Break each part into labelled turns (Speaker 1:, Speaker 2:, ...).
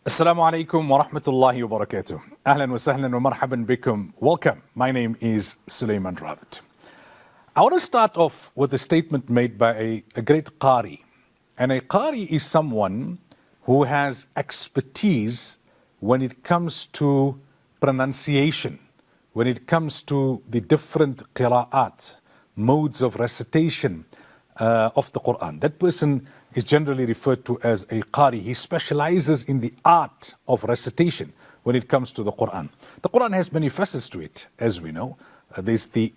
Speaker 1: Assalamu alaikum wa rahmatullahi wa barakatuh. Ahlan wa sahlan wa marhaban bikum. Welcome. My name is Sulaimaan Ravat. I want to start off with a statement made by a great Qari. And a Qari is someone who has expertise when it comes to pronunciation, when it comes to the different qira'at, modes of recitation of the Quran. That person is generally referred to as a Qari. He specializes in the art of recitation when it comes to the Quran. The Quran has many facets to it, as we know. There's the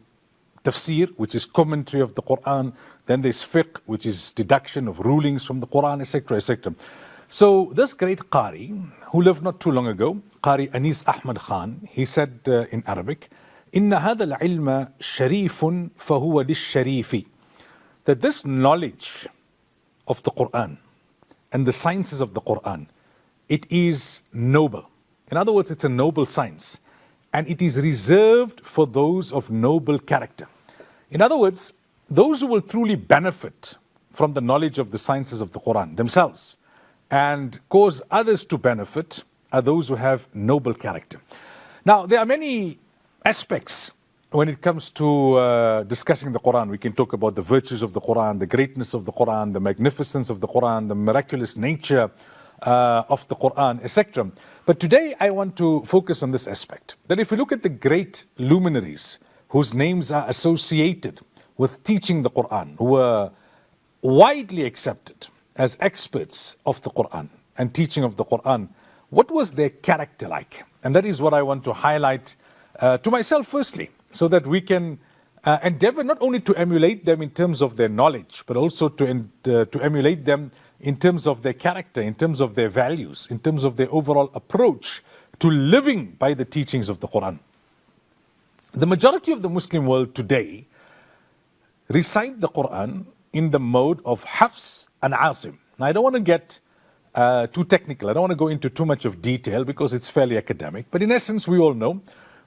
Speaker 1: tafsir, which is commentary of the Quran. Then there's fiqh, which is deduction of rulings from the Quran, etc., etc. So this great Qari, who lived not too long ago, Qari Anis Ahmad Khan, he said in Arabic, إن هذا العلم شريف فهو للشريف. That this knowledge of the Quran and the sciences of the Quran, it is noble. In other words, it's a noble science. And it is reserved for those of noble character. In other words, those who will truly benefit from the knowledge of the sciences of the Quran themselves and cause others to benefit are those who have noble character. Now, there are many aspects when it comes to discussing the Quran. We can talk about the virtues of the Quran, the greatness of the Quran, the magnificence of the Quran, the miraculous nature of the Quran, etc. But today I want to focus on this aspect. That if we look at the great luminaries whose names are associated with teaching the Quran, who were widely accepted as experts of the Quran and teaching of the Quran, what was their character like? And that is what I want to highlight to myself firstly, so that we can endeavor not only to emulate them in terms of their knowledge, but also to emulate them in terms of their character, in terms of their values, in terms of their overall approach to living by the teachings of the Quran. The majority of the Muslim world today recite the Quran in the mode of Hafs and Asim. Now, I don't want to get too technical. I don't want to go into too much of detail because it's fairly academic. But in essence, we all know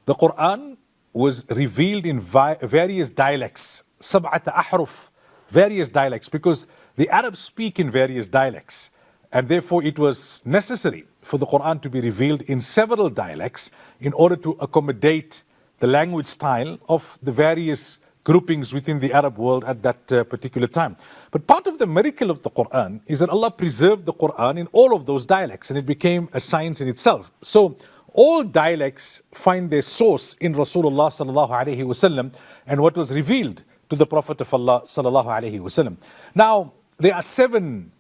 Speaker 1: the Quran was revealed in various dialects, sab'ata ahruf, various dialects, because the Arabs speak in various dialects. And therefore, it was necessary for the Quran to be revealed in several dialects in order to accommodate the language style of the various groupings within the Arab world at that particular time. But part of the miracle of the Quran is that Allah preserved the Quran in all of those dialects, and it became a science in itself. So all dialects find their source in Rasulullah sallallahu alaihi wasallam and what was revealed to the Prophet of Allah sallallahu alaihi wasallam. Now, there are 7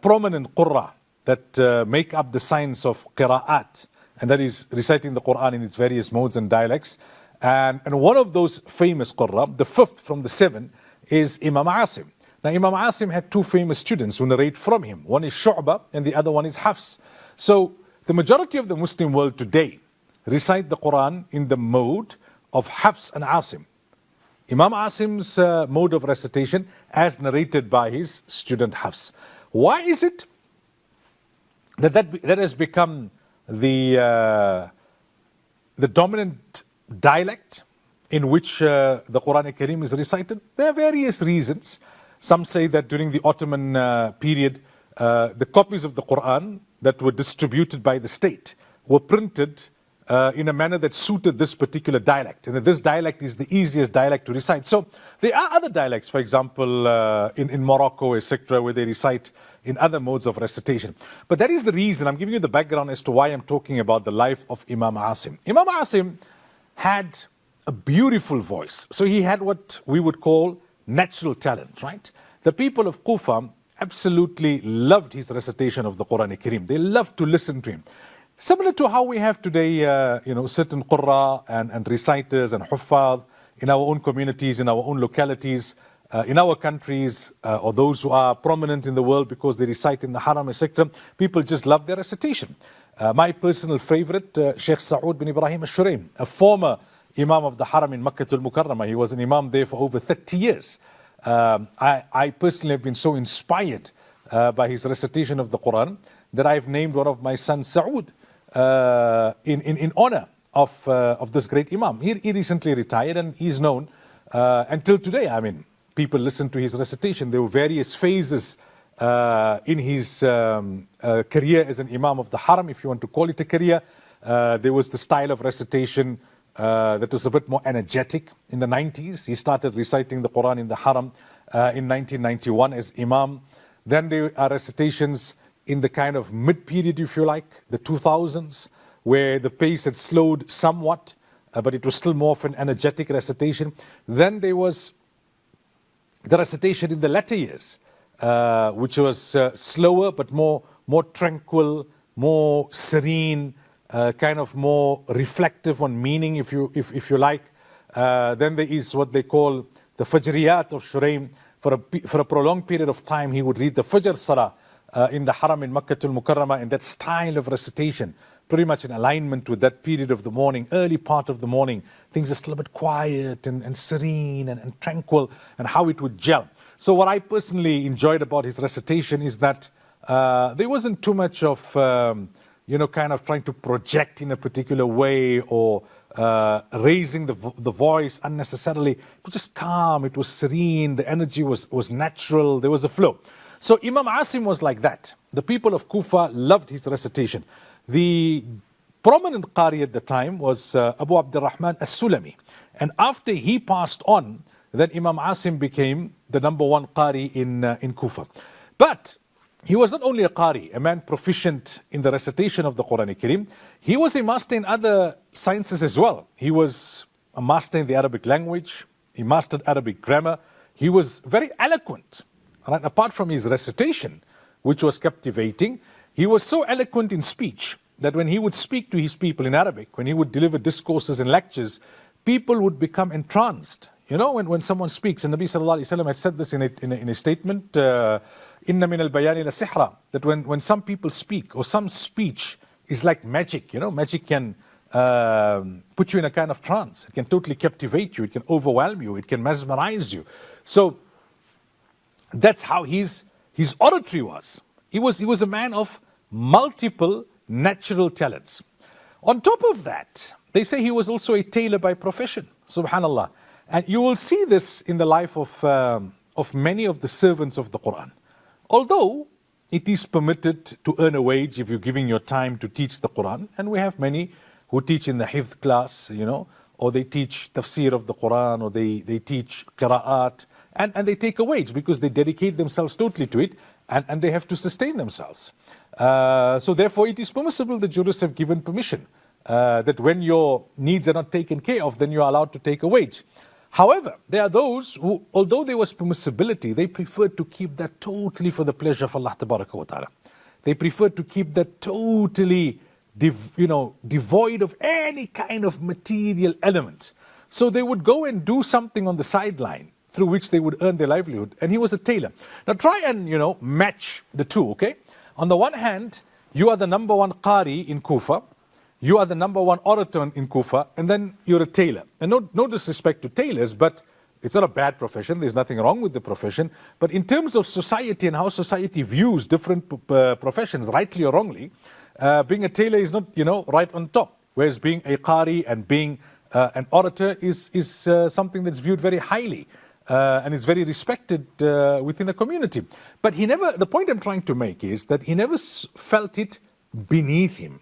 Speaker 1: prominent qurra that make up the science of qira'at, and that is reciting the Quran in its various modes and dialects. And one of those famous qurra, the 5th from the 7, is Imam Asim. Now, Imam Asim had 2 famous students who narrate from him. One is Shu'bah and the other one is Hafs. So the majority of the Muslim world today recite the Quran in the mode of Hafs and Asim. Imam Asim's mode of recitation as narrated by his student Hafs. Why is it that has become the dominant dialect in which the Quran Kareem is recited? There are various reasons. Some say that during the Ottoman period, the copies of the Quran that were distributed by the state were printed in a manner that suited this particular dialect, and that this dialect is the easiest dialect to recite. So there are other dialects, for example, in Morocco, etc., where they recite in other modes of recitation. But that is the reason, I'm giving you the background as to why I'm talking about the life of Imam Asim. Imam Asim had a beautiful voice. So he had what we would call natural talent, right? The people of Kufa absolutely loved his recitation of the Quran Kareem. They loved to listen to him. Similar to how we have today, certain qurra and reciters and huffaz in our own communities, in our own localities, in our countries, or those who are prominent in the world because they recite in the haram, etc. People just love their recitation. My personal favorite, Sheikh Saud bin Ibrahim al-Shuraim, a former Imam of the Haram in Makkah al-Mukarramah. He was an Imam there for over 30 years. I personally have been so inspired by his recitation of the Quran that I've named one of my sons Saud in honor of this great Imam. He recently retired and he's known until today. I mean, people listen to his recitation. There were various phases in his career as an Imam of the Haram, if you want to call it a career. There was the style of recitation that was a bit more energetic. In the 90s, he started reciting the Quran in the Haram in 1991 as Imam. Then there are recitations in the kind of mid-period, if you like, the 2000s, where the pace had slowed somewhat, but it was still more of an energetic recitation. Then there was the recitation in the latter years, which was slower but more tranquil, more serene, kind of more reflective on meaning, if you like. Then there is what they call the Fajriyat of Shuraim. For a prolonged period of time, he would read the Fajr Salah in the Haram in Makkah al-Mukarramah, and that style of recitation, pretty much in alignment with that period of the morning, early part of the morning. Things are still a bit quiet and serene and tranquil, and how it would gel. So what I personally enjoyed about his recitation is that there wasn't too much of, kind of trying to project in a particular way or raising the voice unnecessarily. It was just calm, it was serene, the energy was natural, there was a flow. So Imam Asim was like that. The people of Kufa loved his recitation. The prominent Qari at the time was Abu Abdurrahman as-Sulami. And after he passed on, then Imam Asim became the number one Qari in Kufa. But he was not only a Qari, a man proficient in the recitation of the Quran Kareem, he was a master in other sciences as well. He was a master in the Arabic language, he mastered Arabic grammar, he was very eloquent. Right? Apart from his recitation, which was captivating, he was so eloquent in speech that when he would speak to his people in Arabic, when he would deliver discourses and lectures, people would become entranced. You know, when someone speaks, and Nabi sallallahu alaihi wasallam had said this in a statement, Inna min al-bayani la sihra, that when some people speak, or some speech is like magic, magic can put you in a kind of trance. It can totally captivate you, it can overwhelm you, it can mesmerize you. So that's how his oratory was. He was a man of multiple natural talents. On top of that, they say he was also a tailor by profession, subhanallah. And you will see this in the life of many of the servants of the Quran. Although it is permitted to earn a wage if you're giving your time to teach the Quran, and we have many who teach in the Hifz class, or they teach tafsir of the Quran, or they teach qira'at, and they take a wage because they dedicate themselves totally to it, and they have to sustain themselves. So therefore it is permissible, the jurists have given permission, that when your needs are not taken care of, then you are allowed to take a wage. However, there are those who, although there was permissibility, they preferred to keep that totally for the pleasure of Allah Tabaraka wa Ta'ala. They preferred to keep that totally devoid of any kind of material element. So they would go and do something on the sideline through which they would earn their livelihood. And he was a tailor. Now try and, match the two, okay? On the one hand, you are the number one Qari in Kufa. You are the number one orator in Kufa, and then you're a tailor. And no disrespect to tailors, but it's not a bad profession. There's nothing wrong with the profession. But in terms of society and how society views different professions, rightly or wrongly, being a tailor is not, right on top. Whereas being a Qari and being an orator is something that's viewed very highly. And is very respected within the community. But the point I'm trying to make is that he never felt it beneath him.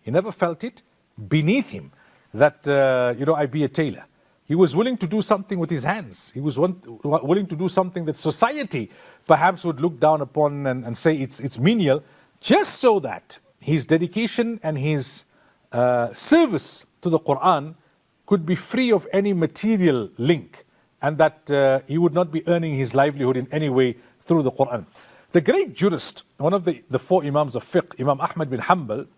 Speaker 1: He never felt it beneath him that, I be a tailor. He was willing to do something with his hands. He was willing to do something that society perhaps would look down upon and say it's menial, just so that his dedication and his service to the Quran could be free of any material link, and that he would not be earning his livelihood in any way through the Quran. The great jurist, one of the four Imams of fiqh, Imam Ahmad bin Hanbal,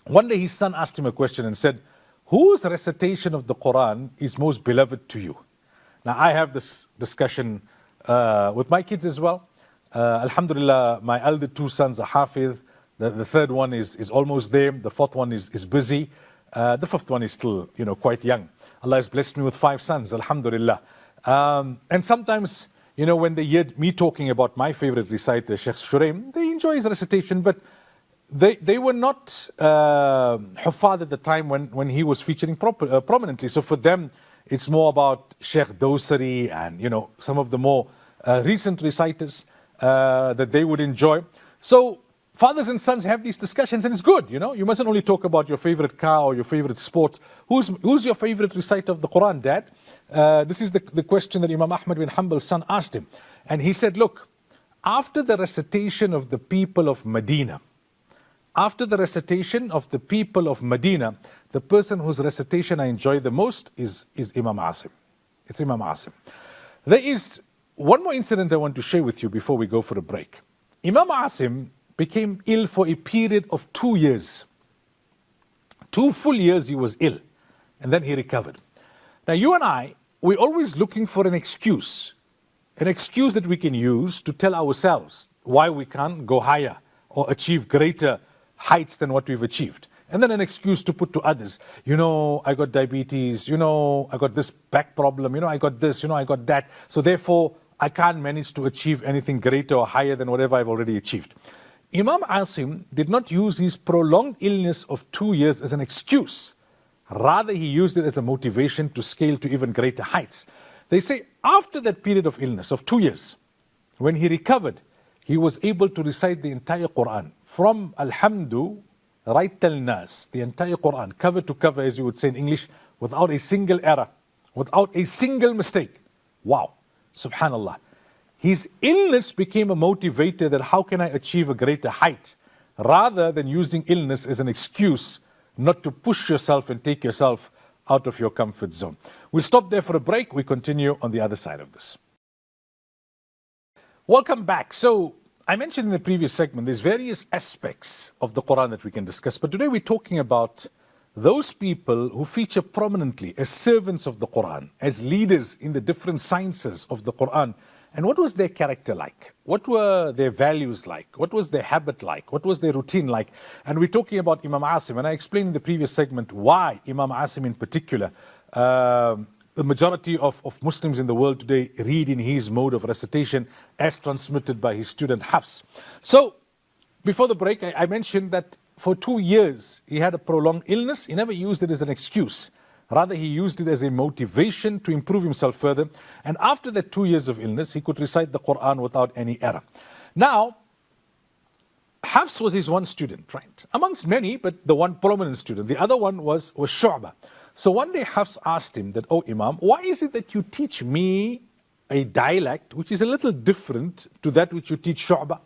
Speaker 1: one day his son asked him a question and said, whose recitation of the Quran is most beloved to you? Now I have this discussion with my kids as well. Alhamdulillah, my elder two sons are Hafiz. The third one is almost there. The fourth one is busy. The fifth one is still, quite young. Allah has blessed me with 5 sons, alhamdulillah. And sometimes, when they hear me talking about my favorite reciter, Sheikh Shuraim, they enjoy his recitation, but they were not Huffaz at the time when he was featuring prominently. So for them, it's more about Sheikh Dawsari and, some of the more recent reciters. that they would enjoy. So fathers and sons have these discussions, and it's good, you know. You mustn't only talk about your favorite car or your favorite sport. Who's your favorite reciter of the Quran, Dad? This is the question that Imam Ahmad bin Hanbal's son asked him. And he said, look, after the recitation of the people of Medina, the person whose recitation I enjoy the most is Imam Asim. It's Imam Asim. There is one more incident I want to share with you before we go for a break. Imam Asim became ill for a period of 2 years. 2 full years he was ill, and then he recovered. Now you and I, we're always looking for an excuse that we can use to tell ourselves why we can't go higher or achieve greater heights than what we've achieved. And then an excuse to put to others. You know, I got diabetes, you know, I got this back problem, you know, I got this, you know, I got that. So therefore, I can't manage to achieve anything greater or higher than whatever I've already achieved. Imam Asim did not use his prolonged illness of 2 years as an excuse. Rather, he used it as a motivation to scale to even greater heights. They say after that period of illness of 2 years, when he recovered, he was able to recite the entire Quran from Alhamdu right till Nas, the entire Quran, cover to cover, as you would say in English, without a single error, without a single mistake. Wow, subhanallah. His illness became a motivator that how can I achieve a greater height, rather than using illness as an excuse not to push yourself and take yourself out of your comfort zone. We'll stop there for a break. We continue on the other side of this. Welcome back. So I mentioned in the previous segment, there's various aspects of the Quran that we can discuss. But today we're talking about those people who feature prominently as servants of the Quran, as leaders in the different sciences of the Quran. And what was their character like? What were their values like? What was their habit like? What was their routine like? And we're talking about Imam Asim. And I explained in the previous segment why Imam Asim in particular. The majority of Muslims in the world today read in his mode of recitation as transmitted by his student Hafs. So, before the break, I mentioned that for 2 years he had a prolonged illness. He never used it as an excuse. Rather, he used it as a motivation to improve himself further. And after that 2 years of illness, he could recite the Quran without any error. Now, Hafs was his one student, right? Amongst many, but the one prominent student. The other one was Shu'bah. So one day Hafs asked him that, oh Imam, why is it that you teach me a dialect which is a little different to that which you teach Shu'bah?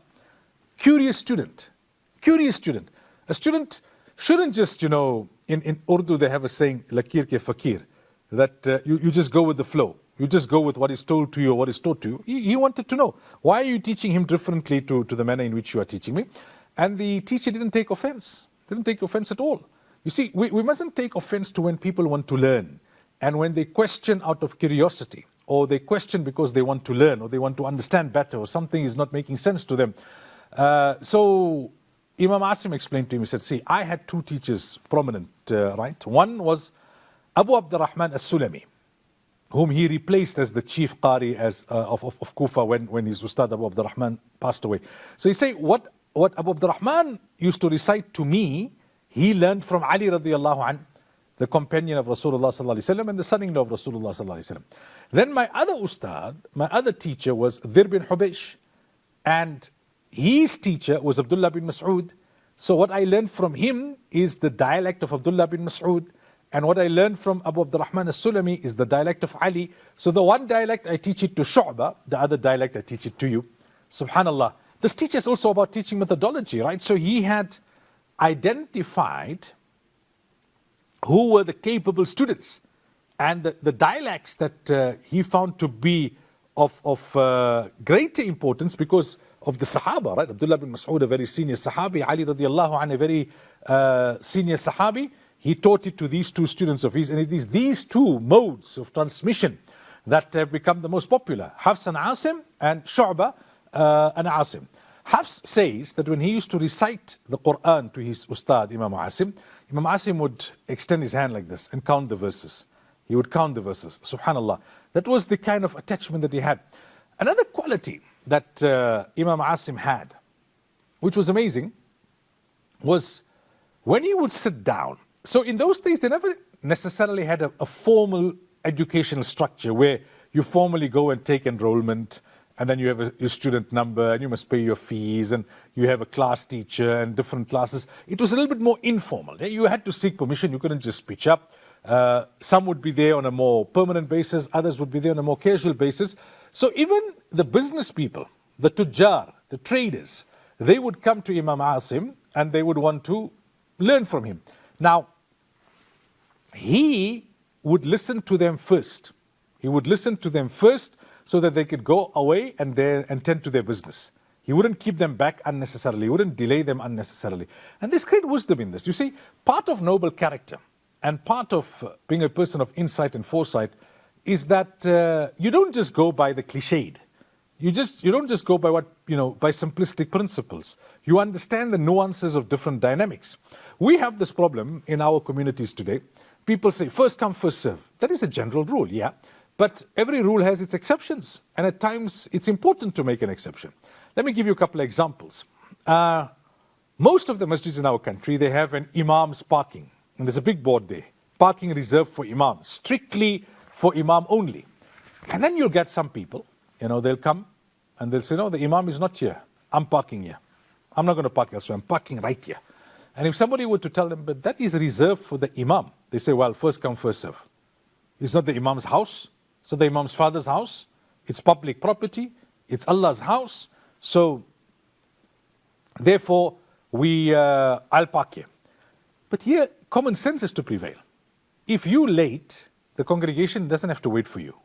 Speaker 1: Curious student. A student shouldn't just, in Urdu they have a saying, lakir ke fakir, that you just go with the flow. You just go with what is told to you or what is taught to you. He wanted to know, why are you teaching him differently to the manner in which you are teaching me? And the teacher didn't take offense at all. You see, we mustn't take offense to when people want to learn and when they question out of curiosity, or they question because they want to learn or they want to understand better or something is not making sense to them. So Imam Asim explained to him, he said, see, I had 2 teachers prominent, right? One was Abu Abdurrahman as-Sulami, whom he replaced as the chief Qari of Kufa when his Ustad Abu Abdurrahman passed away. So he said, what Abu Abdurrahman used to recite to me, he learned from Ali radiallahu anh, the companion of Rasulullah sallallahu alaihi wasallam and the son-in-law of Rasulullah sallallahu alaihi wasallam. Then my other ustad, my other teacher was Dhir bin Hubaysh, and his teacher was Abdullah bin Mas'ud. So what I learned from him is the dialect of Abdullah bin Mas'ud, and what I learned from Abu Abdurrahman as-Sulami is the dialect of Ali. So the one dialect I teach it to Shu'bah, the other dialect I teach it to you. Subhanallah. This teacher is also about teaching methodology, right? So he had identified who were the capable students and the dialects that he found to be of greater importance because of the Sahaba, right? Abdullah bin Mas'ud, a very senior Sahabi, Ali radiallahu anhu, a very senior Sahabi. He taught it to these 2 students of his, and it is these 2 modes of transmission that have become the most popular, Hafs and Asim and Shu'bah and Asim. Hafs says that when he used to recite the Quran to his Ustad, Imam Asim would extend his hand like this and count the verses. He would count the verses. Subhanallah. That was the kind of attachment that he had. Another quality that Imam Asim had, which was amazing, was when he would sit down. So in those days, they never necessarily had a formal educational structure where you formally go and take enrollment and then you have your student number, and you must pay your fees, and you have a class teacher and different classes. It was a little bit more informal. You had to seek permission. You couldn't just pitch up. Some would be there on a more permanent basis. Others would be there on a more casual basis. So even the business people, the tujjar, the traders, they would come to Imam Asim and they would want to learn from him. Now, he would listen to them first. He would listen to them first so that they could go away and tend to their business. He wouldn't keep them back unnecessarily. He wouldn't delay them unnecessarily. And there's great wisdom in this. You see, part of noble character and part of being a person of insight and foresight is that you don't just go by the cliched. You don't just go by by simplistic principles. You understand the nuances of different dynamics. We have this problem in our communities today. People say, first come, first serve. That is a general rule, yeah. But every rule has its exceptions. And at times, it's important to make an exception. Let me give you a couple of examples. Most of the masjids in our country, they have an imam's parking. And there's a big board there. Parking reserved for imam. Strictly for imam only. And then you'll get some people, they'll come and they'll say, no, the imam is not here. I'm parking here. I'm not going to park elsewhere. I'm parking right here. And if somebody were to tell them, but that is reserved for the imam, they say, well, first come, first serve. It's not the imam's house. It's not the imam's father's house. It's public property. It's Allah's house. So, therefore, I'll park here. But here, common sense is to prevail. If you're late, the congregation doesn't have to wait for you.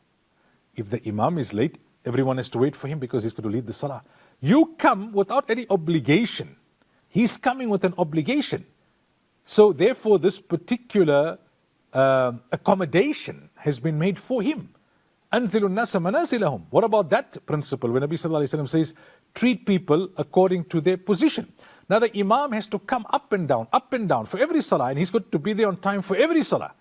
Speaker 1: If the imam is late, everyone has to wait for him because he's going to lead the salah. You come without any obligation. He's coming with an obligation. So therefore, this particular accommodation has been made for him. أَنزِلُ النَّاسَ مَنَازِلَهُمْ. What about that principle when Nabi Sallallahu Alaihi Wasallam says, treat people according to their position? Now the imam has to come up and down for every salah, and he's got to be there on time for every salah.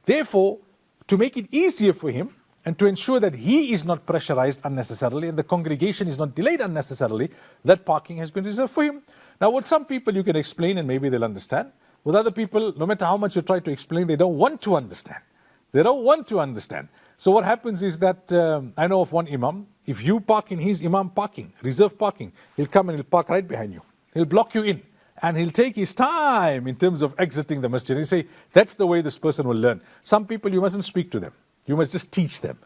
Speaker 1: Therefore, to make it easier for him, and to ensure that he is not pressurized unnecessarily and the congregation is not delayed unnecessarily, that parking has been reserved for him. Now, with some people you can explain and maybe they'll understand. With other people, no matter how much you try to explain, they don't want to understand. They don't want to understand. So what happens is that, I know of one imam, if you park in his imam parking, reserved parking, he'll come and he'll park right behind you. He'll block you in. And he'll take his time in terms of exiting the masjid. He'll say, that's the way this person will learn. Some people, you mustn't speak to them. You must just teach them.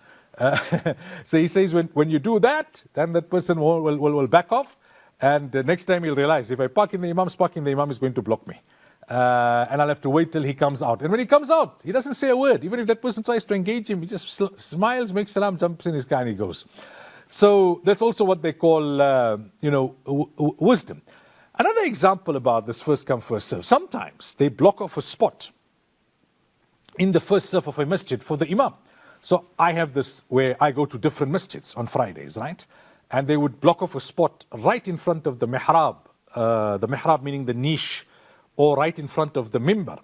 Speaker 1: So he says, when you do that, then that person will back off. And next time he'll realize, if I park in the imam's parking, the imam is going to block me. And I'll have to wait till he comes out. And when he comes out, he doesn't say a word. Even if that person tries to engage him, he just smiles, makes salam, jumps in his car and he goes. So that's also what they call, wisdom. Another example about this first come, first serve. Sometimes they block off a spot in the first serve of a masjid for the imam. So I have this where I go to different masjids on Fridays, right? And they would block off a spot right in front of the mihrab meaning the niche, or right in front of the mimbar.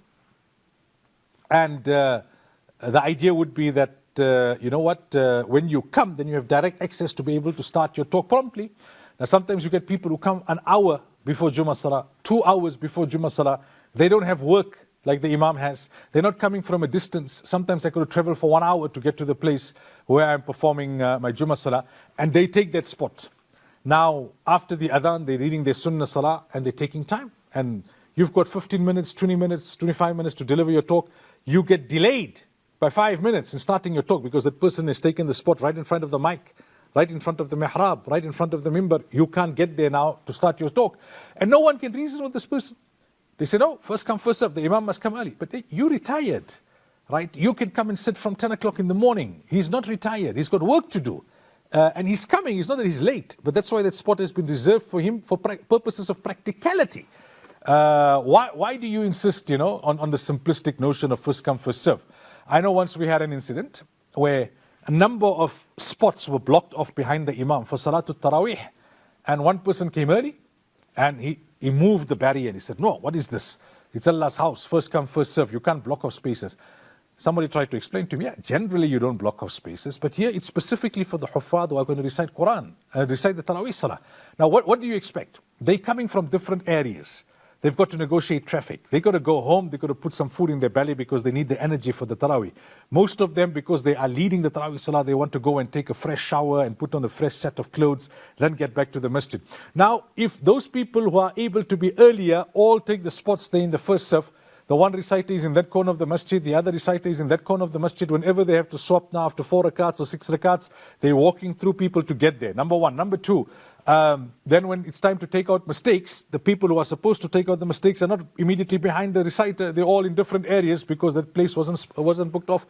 Speaker 1: And the idea would be that, when you come, then you have direct access to be able to start your talk promptly. Now sometimes you get people who come an hour before Jummah Salah, 2 hours before Jummah Salah. They don't have work like the imam has. They're not coming from a distance. Sometimes I could travel for 1 hour to get to the place where I'm performing my Jummah Salah, and they take that spot. Now, after the adhan, they're reading their Sunnah Salah, and they're taking time. And you've got 15 minutes, 20 minutes, 25 minutes to deliver your talk. You get delayed by 5 minutes in starting your talk because that person has taken the spot right in front of the mic, right in front of the mihrab, right in front of the mimbar. You can't get there now to start your talk. And no one can reason with this person. They say, no, first come, first serve. The imam must come early. But you retired, right? You can come and sit from 10 o'clock in the morning. He's not retired. He's got work to do. And he's coming. It's not that he's late. But that's why that spot has been reserved for him for purposes of practicality. Why do you insist, on the simplistic notion of first come, first serve? I know once we had an incident where a number of spots were blocked off behind the imam for Salatul Taraweeh. And one person came early and he moved the barrier and he said, no, what is this? It's Allah's house. First come, first serve. You can't block off spaces. Somebody tried to explain to him, yeah, generally you don't block off spaces, but here it's specifically for the Huffaz who are going to recite Quran, recite the Taraweeh Salah. Now, what do you expect? They're coming from different areas. They've got to negotiate traffic. They've got to go home. They've got to put some food in their belly because they need the energy for the Taraweeh. Most of them, because they are leading the Taraweeh Salah, they want to go and take a fresh shower and put on a fresh set of clothes, then get back to the masjid. Now, if those people who are able to be earlier all take the spots there in the first saf, the one reciter is in that corner of the masjid, the other reciter is in that corner of the masjid. Whenever they have to swap now after 4 rakats or 6 rakats, they're walking through people to get there. Number one. Number two, then when it's time to take out mistakes, the people who are supposed to take out the mistakes are not immediately behind the reciter. They're all in different areas because that place wasn't booked off.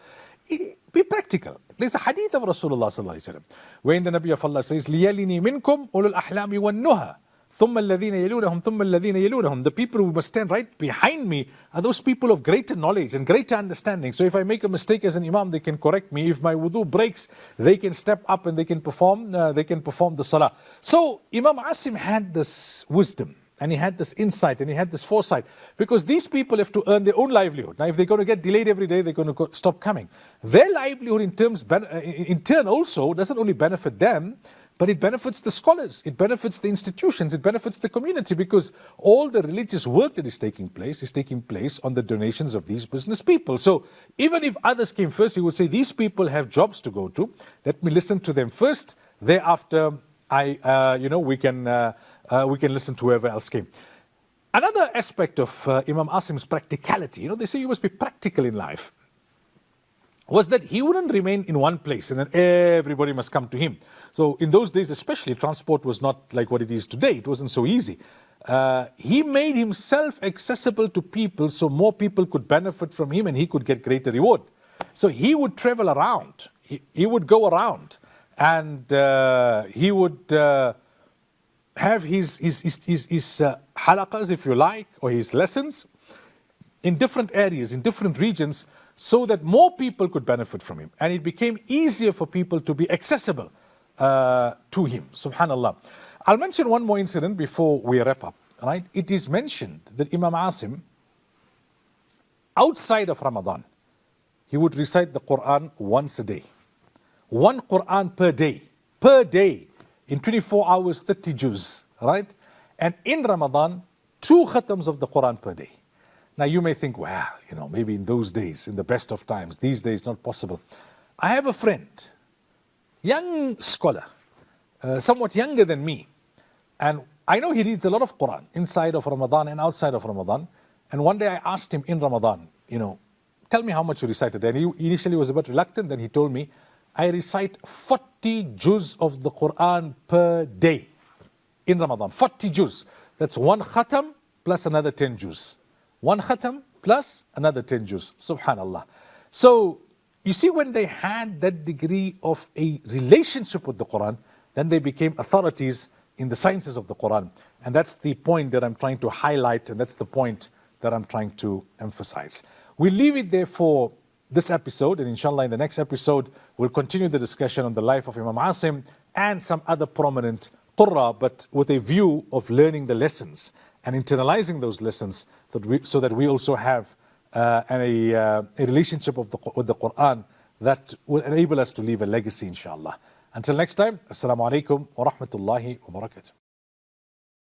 Speaker 1: Be practical. There's a hadith of Rasulullah sallallahu alaihi wasallam, wherein the Nabi of Allah says, لِيَلِنِي مِنْكُمْ أُولُو الْأَحْلَامِ وَالنُّهَى ثُمَّ الَّذِينَ يَلُونَهُمْ ثُمَّ الَّذِينَ يَلُونَهُم. The people who must stand right behind me are those people of greater knowledge and greater understanding. So if I make a mistake as an imam, they can correct me. If my wudu breaks, they can step up and they can perform the salah. So Imam Asim had this wisdom, and he had this insight, and he had this foresight, because these people have to earn their own livelihood. Now, if they're going to get delayed every day, they're going to stop coming. Their livelihood in turn also doesn't only benefit them, but it benefits the scholars, it benefits the institutions, it benefits the community, because all the religious work that is taking place on the donations of these business people. So even if others came first, he would say, these people have jobs to go to. Let me listen to them first. Thereafter, we can listen to whoever else came. Another aspect of Imam Asim's practicality, they say you must be practical in life, was that he wouldn't remain in one place and then everybody must come to him. So in those days especially, transport was not like what it is today. It wasn't so easy. He made himself accessible to people so more people could benefit from him and he could get greater reward. So he would travel around. He would go around and he would have his halaqas, if you like, or his lessons in different areas, in different regions, so that more people could benefit from him. And it became easier for people to be accessible to him. Subhanallah. I'll mention one more incident before we wrap up. Right? It is mentioned that Imam Asim, outside of Ramadan, he would recite the Quran once a day. One Quran per day. Per day. In 24 hours, 30 juz. Right? And in Ramadan, 2 khatams of the Quran per day. Now you may think, well, maybe in those days, in the best of times, these days not possible. I have a friend, young scholar, somewhat younger than me, and I know he reads a lot of Quran inside of Ramadan and outside of Ramadan. And one day I asked him in Ramadan, tell me how much you recited. And he initially was a bit reluctant. Then he told me, I recite 40 juz of the Quran per day in Ramadan. 40 juz. That's 1 khatam plus another 10 juz. 1 khatam plus another 10 juz. Subhanallah. So, you see, when they had that degree of a relationship with the Quran, then they became authorities in the sciences of the Quran. And that's the point that I'm trying to highlight, and that's the point that I'm trying to emphasize. We'll leave it there for this episode, and inshallah in the next episode, we'll continue the discussion on the life of Imam Asim and some other prominent qurra, but with a view of learning the lessons and internalizing those lessons so that we also have a relationship with the Quran that will enable us to leave a legacy, inshallah. Until next time, Assalamu alaikum wa rahmatullahi wa barakatuh.